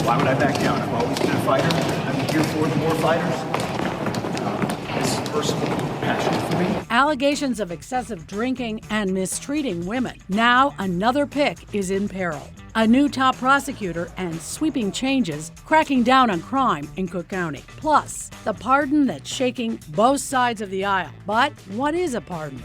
Why would I back down? I've always been a fighter. I'm here for the more fighters. This is personal passion for me. Allegations of excessive drinking and mistreating women. Now another pick is in peril. A new top prosecutor and sweeping changes cracking down on crime in Cook County. Plus, the pardon that's shaking both sides of the aisle. But what is a pardon?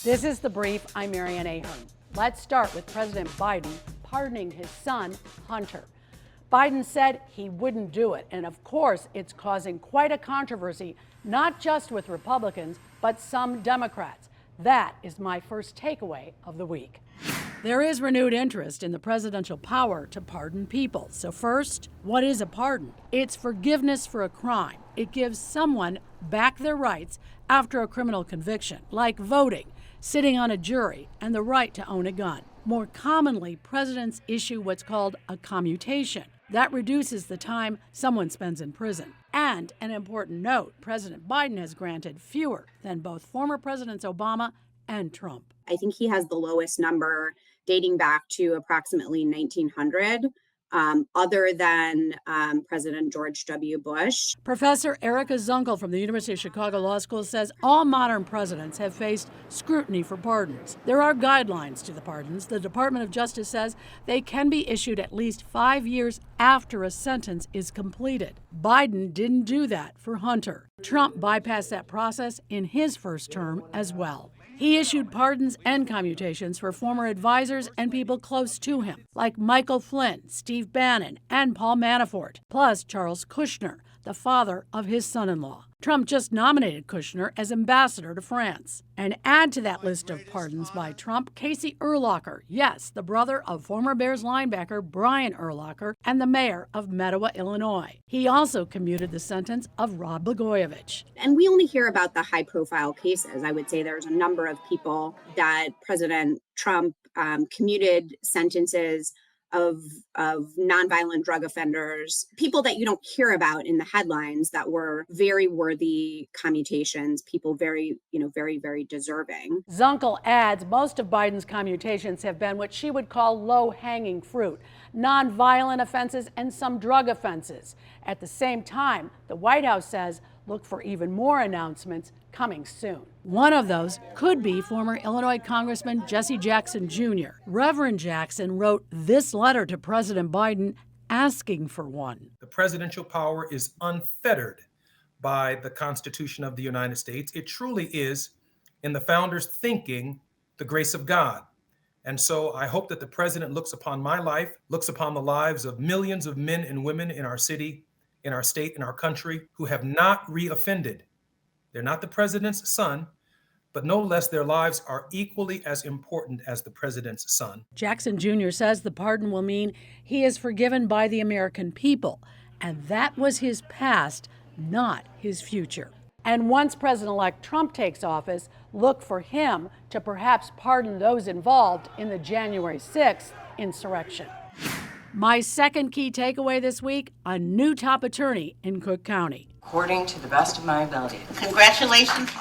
This is The Brief. I'm Marianne Ahern. Let's start with President Biden pardoning his son, Hunter. Biden said he wouldn't do it, and of course, it's causing quite a controversy, not just with Republicans, but some Democrats. That is my first takeaway of the week. There is renewed interest in the presidential power to pardon people. So first, what is a pardon? It's forgiveness for a crime. It gives someone back their rights after a criminal conviction, like voting, sitting on a jury, and the right to own a gun. More commonly, presidents issue what's called a commutation. That reduces the time someone spends in prison. And an important note, President Biden has granted fewer than both former Presidents Obama and Trump. I think he has the lowest number dating back to approximately 1900. Other than President George W. Bush. Professor Erica Zunkel from the University of Chicago Law School says all modern presidents have faced scrutiny for pardons. There are guidelines to the pardons. The Department of Justice says they can be issued at least 5 years after a sentence is completed. Biden didn't do that for Hunter. Trump bypassed that process in his first term as well. He issued pardons and commutations for former advisors and people close to him, like Michael Flynn, Steve Bannon, and Paul Manafort, plus Charles Kushner, the father of his son-in-law. Trump just nominated Kushner as ambassador to France. And add to that list of pardons by Trump, Casey Urlacher, yes, the brother of former Bears linebacker Brian Urlacher and the mayor of Mettawa, Illinois. He also commuted the sentence of Rod Blagojevich. And we only hear about the high-profile cases. I would say there's a number of people that President Trump commuted sentences of nonviolent drug offenders, people that you don't hear about in the headlines that were very worthy commutations, people very, very deserving. Zunkel adds most of Biden's commutations have been what she would call low-hanging fruit, nonviolent offenses and some drug offenses. At the same time, the White House says look for even more announcements coming soon. One of those could be former Illinois Congressman Jesse Jackson Jr. Reverend Jackson wrote this letter to President Biden asking for one. The presidential power is unfettered by the Constitution of the United States. It truly is, in the founders' thinking, the grace of God. And so I hope that the president looks upon my life, looks upon the lives of millions of men and women in our city, in our state, in our country, who have not reoffended. They're not the president's son, but no less their lives are equally as important as the president's son. Jackson Jr. says the pardon will mean he is forgiven by the American people, and that was his past, not his future. And once President-elect Trump takes office, look for him to perhaps pardon those involved in the January 6th insurrection. My second key takeaway this week, a new top attorney in Cook County. According to the best of my ability. Congratulations.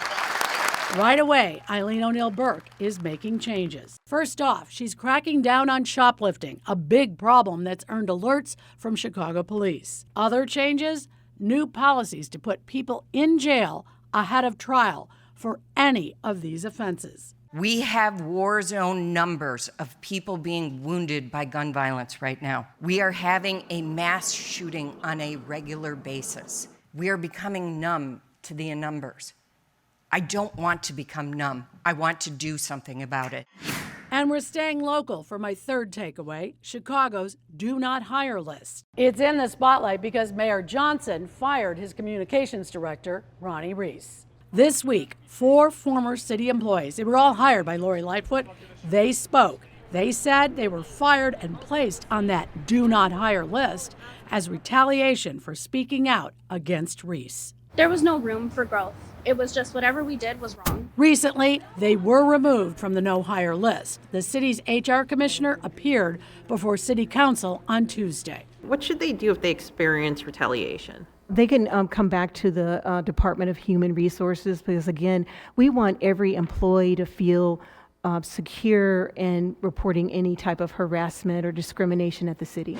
Right away, Eileen O'Neill Burke is making changes. First off, she's cracking down on shoplifting, a big problem that's earned alerts from Chicago police. Other changes? New policies to put people in jail ahead of trial for any of these offenses. We have war zone numbers of people being wounded by gun violence right now. We are having a mass shooting on a regular basis. We are becoming numb to the numbers. I don't want to become numb. I want to do something about it. And we're staying local for my third takeaway, Chicago's do not hire list. It's in the spotlight because Mayor Johnson fired his communications director, Ronnie Reese. This week, 4 former city employees, they were all hired by Lori Lightfoot, they spoke. They said they were fired and placed on that do not hire list as retaliation for speaking out against Reese. There was no room for growth. It was just whatever we did was wrong. Recently, they were removed from the no hire list. The city's HR commissioner appeared before City Council on Tuesday. What should they do if they experience retaliation? They can come back to the Department of Human Resources because, again, we want every employee to feel secure in reporting any type of harassment or discrimination at the city.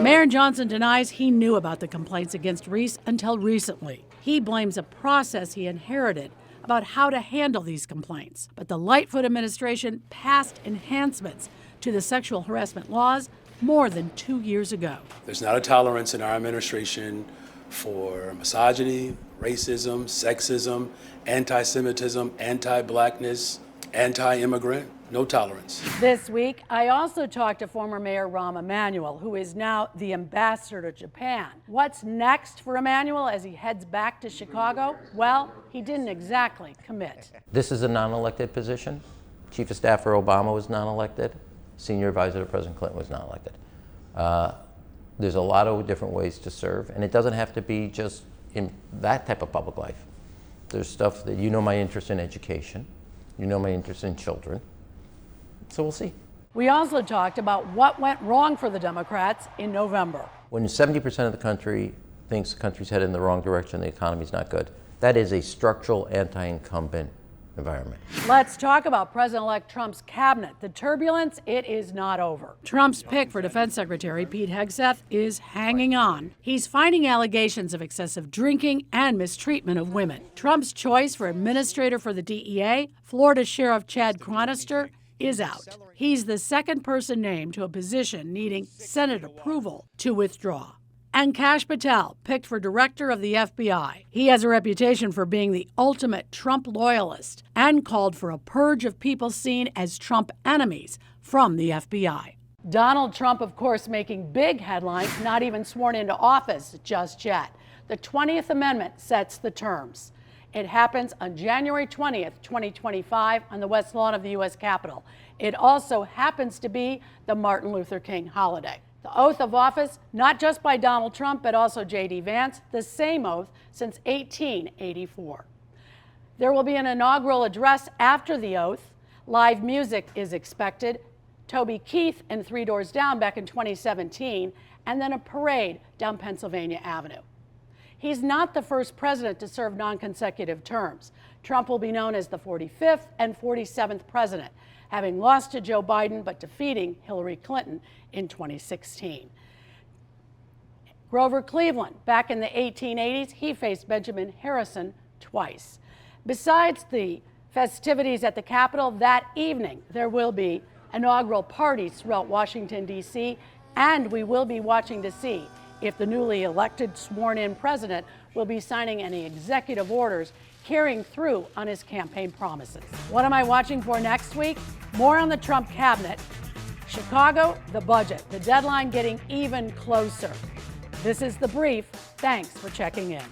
Mayor Johnson denies he knew about the complaints against Reese until recently. He blames a process he inherited about how to handle these complaints. But the Lightfoot administration passed enhancements to the sexual harassment laws more than 2 years ago. There's not a tolerance in our administration for misogyny, racism, sexism, anti-Semitism, anti-blackness, anti-immigrant. No tolerance. This week, I also talked to former Mayor Rahm Emanuel, who is now the ambassador to Japan. What's next for Emanuel as he heads back to Chicago? Well, he didn't exactly commit. This is a non-elected position. Chief of Staff for Obama was non-elected. Senior advisor to President Clinton was non-elected. There's a lot of different ways to serve, and it doesn't have to be just in that type of public life. There's stuff that, you know, my interest in education, you know my interest in children, so we'll see. We also talked about what went wrong for the Democrats in November. When 70% of the country thinks the country's headed in the wrong direction, the economy's not good, that is a structural anti-incumbent environment. Let's talk about President-elect Trump's cabinet. The turbulence, it is not over. Trump's pick for Defense Secretary Pete Hegseth is hanging on. He's fighting allegations of excessive drinking and mistreatment of women. Trump's choice for administrator for the DEA, Florida Sheriff Chad Chronister, is out. He's the second person named to a position needing Senate approval to withdraw. And Kash Patel, picked for director of the FBI. He has a reputation for being the ultimate Trump loyalist and called for a purge of people seen as Trump enemies from the FBI. Donald Trump, of course, making big headlines, not even sworn into office just yet. The 20th Amendment sets the terms. It happens on January 20th, 2025 on the West Lawn of the U.S. Capitol. It also happens to be the Martin Luther King holiday. The oath of office, not just by Donald Trump, but also J.D. Vance, the same oath since 1884. There will be an inaugural address after the oath. Live music is expected. Toby Keith and Three Doors Down back in 2017, and then a parade down Pennsylvania Avenue. He's not the first president to serve non-consecutive terms. Trump will be known as the 45th and 47th president, having lost to Joe Biden but defeating Hillary Clinton in 2016. Grover Cleveland, back in the 1880s, he faced Benjamin Harrison twice. Besides the festivities at the Capitol, that evening there will be inaugural parties throughout Washington, D.C., and we will be watching to see if the newly elected sworn-in president will be signing any executive orders carrying through on his campaign promises. What am I watching for next week? More on the Trump cabinet. Chicago, the budget, the deadline getting even closer. This is The Brief. Thanks for checking in.